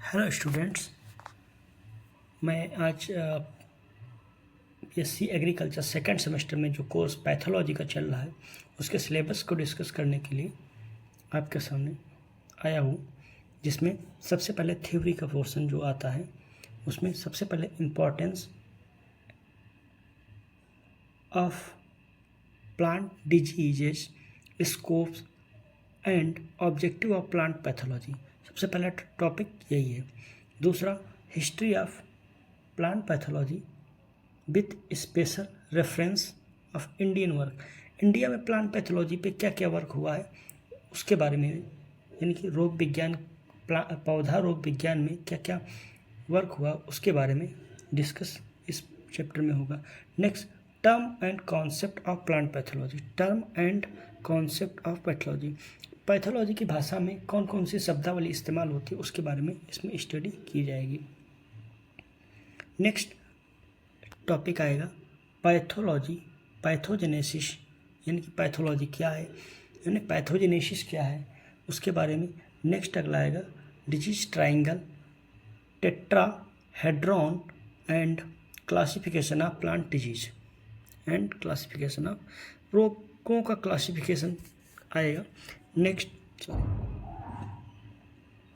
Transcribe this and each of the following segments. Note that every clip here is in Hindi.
हेलो स्टूडेंट्स, मैं आज BSc एग्रीकल्चर सेकेंड सेमेस्टर में जो कोर्स पैथोलॉजी का चल रहा है उसके सिलेबस को डिस्कस करने के लिए आपके सामने आया हूँ, जिसमें सबसे पहले थ्योरी का पोर्शन जो आता है उसमें सबसे पहले importance of plant diseases, scopes and objective of plant pathology, सबसे पहला टॉपिक यही है। दूसरा, history of plant pathology with special reference of Indian work. India में प्लांट पैथोलॉजी पे क्या क्या वर्क हुआ है उसके बारे में, यानी कि रोग विज्ञान, पौधा रोग विज्ञान में क्या क्या वर्क हुआ उसके बारे में डिस्कस इस चैप्टर में होगा। Next, term and concept of plant pathology. Term and concept of pathology, pathology की भाषा में कौन कौन सी शब्दावली इस्तेमाल होती है उसके बारे में इसमें स्टडी की जाएगी। नेक्स्ट टॉपिक आएगा पैथोलॉजी, पैथोजेनेसिस, यानी कि पैथोलॉजी क्या है, यानी पैथोजेनेसिस क्या है उसके बारे में। नेक्स्ट अगला आएगा disease triangle, tetrahedron and classification of plant disease and classification of, रोगों का क्लासिफिकेशन आएगा। Next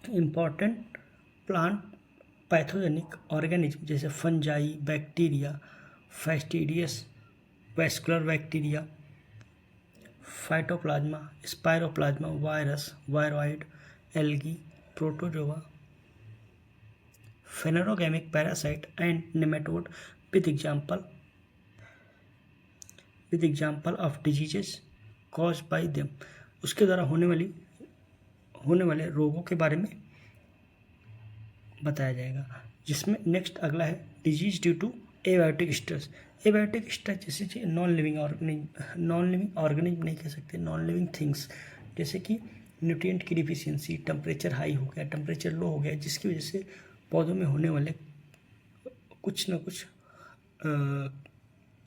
important plant pathogenic organism जैसे fungi, bacteria, fastidious, vascular bacteria, phytoplasma, spiroplasma, virus, viroid, algae, protozoa, phanerogamic parasite and nematode with example of diseases caused by them, उसके द्वारा होने वाले रोगों के बारे में बताया जाएगा। जिसमें नेक्स्ट अगला है disease due to abiotic stress. Abiotic stress जैसे नॉन लिविंग ऑर्गेनिज्म नहीं कह सकते, नॉन लिविंग थिंग्स, जैसे कि न्यूट्रिएंट की डिफिशियंसी, टेम्परेचर हाई हो गया, टेम्परेचर लो हो गया, जिसकी वजह से पौधों में होने वाले कुछ न कुछ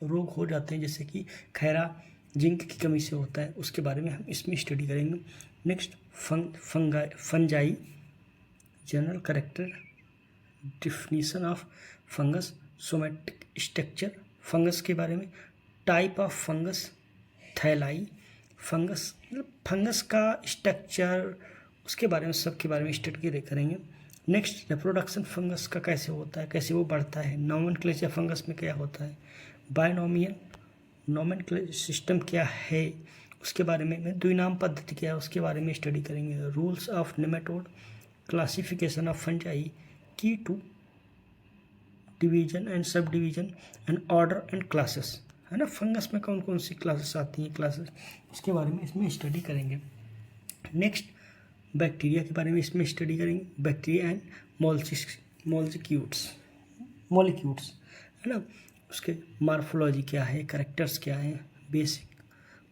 रोग हो जाते हैं, जैसे कि खैरा जिंक की कमी से होता है, उसके बारे में हम इसमें स्टडी करेंगे। Next fungi, general character, definition of fungus, somatic structure fungus के बारे में, टाइप ऑफ फंगस, थैलाई फंगस का स्ट्रक्चर, उसके बारे में सबके बारे में स्टडी करेंगे। नेक्स्ट रिप्रोडक्शन फंगस का कैसे होता है, कैसे वो बढ़ता है, नोमेनक्लेचर फंगस में क्या होता है, बायनोमियल नोमेनक्लेचर सिस्टम क्या है उसके बारे में, द्विनाम पद्धति क्या है उसके बारे में स्टडी करेंगे। Rules of nematode, classification of fungi, key to division and subdivision and order and classes, है ना, फंगस में कौन कौन सी क्लासेस आती हैं, क्लासेस उसके बारे में इसमें स्टडी करेंगे। नेक्स्ट बैक्टीरिया के बारे में इसमें स्टडी करेंगे, बैक्टीरिया एंड मॉलिक्यूट्स, है ना, उसके मार्फोलॉजी क्या है, कैरेक्टर्स क्या है, बेसिक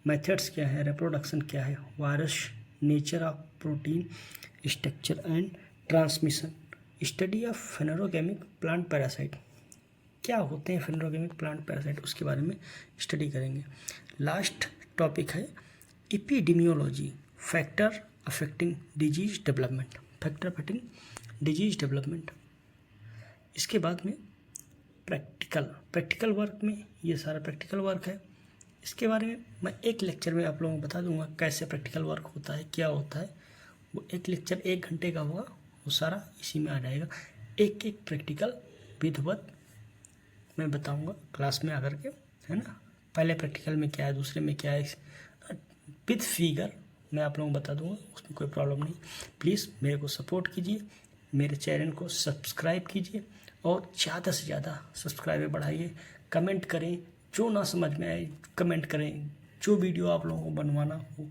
मेथड्स क्या है, रिप्रोडक्शन क्या है, virus, nature of protein, structure and transmission, study of phanerogamic plant parasite, क्या होते हैं फेनेरोगेमिक प्लांट पैरासाइट उसके बारे में स्टडी करेंगे। लास्ट टॉपिक है epidemiology, factor affecting disease development, इसके बाद में प्रैक्टिकल वर्क में, ये सारा प्रैक्टिकल वर्क है, इसके बारे में मैं एक लेक्चर में आप लोगों को बता दूंगा कैसे प्रैक्टिकल वर्क होता है, क्या होता है। वो एक लेक्चर 1 घंटे का होगा, वो सारा इसी में आ जाएगा। एक एक प्रैक्टिकल विधिवत मैं बताऊंगा क्लास में आकर के, है ना, पहले प्रैक्टिकल में क्या है, दूसरे में क्या है, विद फिगर मैं आप लोगों को बता दूंगा, उसमें कोई प्रॉब्लम नहीं। प्लीज़ मेरे को सपोर्ट कीजिए, मेरे चैनल को सब्सक्राइब कीजिए और ज़्यादा से ज़्यादा सब्सक्राइबर बढ़ाइए। कमेंट करें, जो ना समझ में आए कमेंट करें, जो वीडियो आप लोगों को बनवाना हो,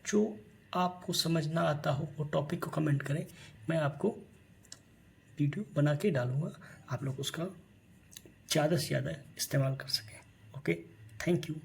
जो आपको समझ ना आता हो वो टॉपिक को कमेंट करें, मैं आपको वीडियो बना के डालूँगा, आप लोग उसका ज़्यादा से ज़्यादा इस्तेमाल कर सकें। Okay, thank you.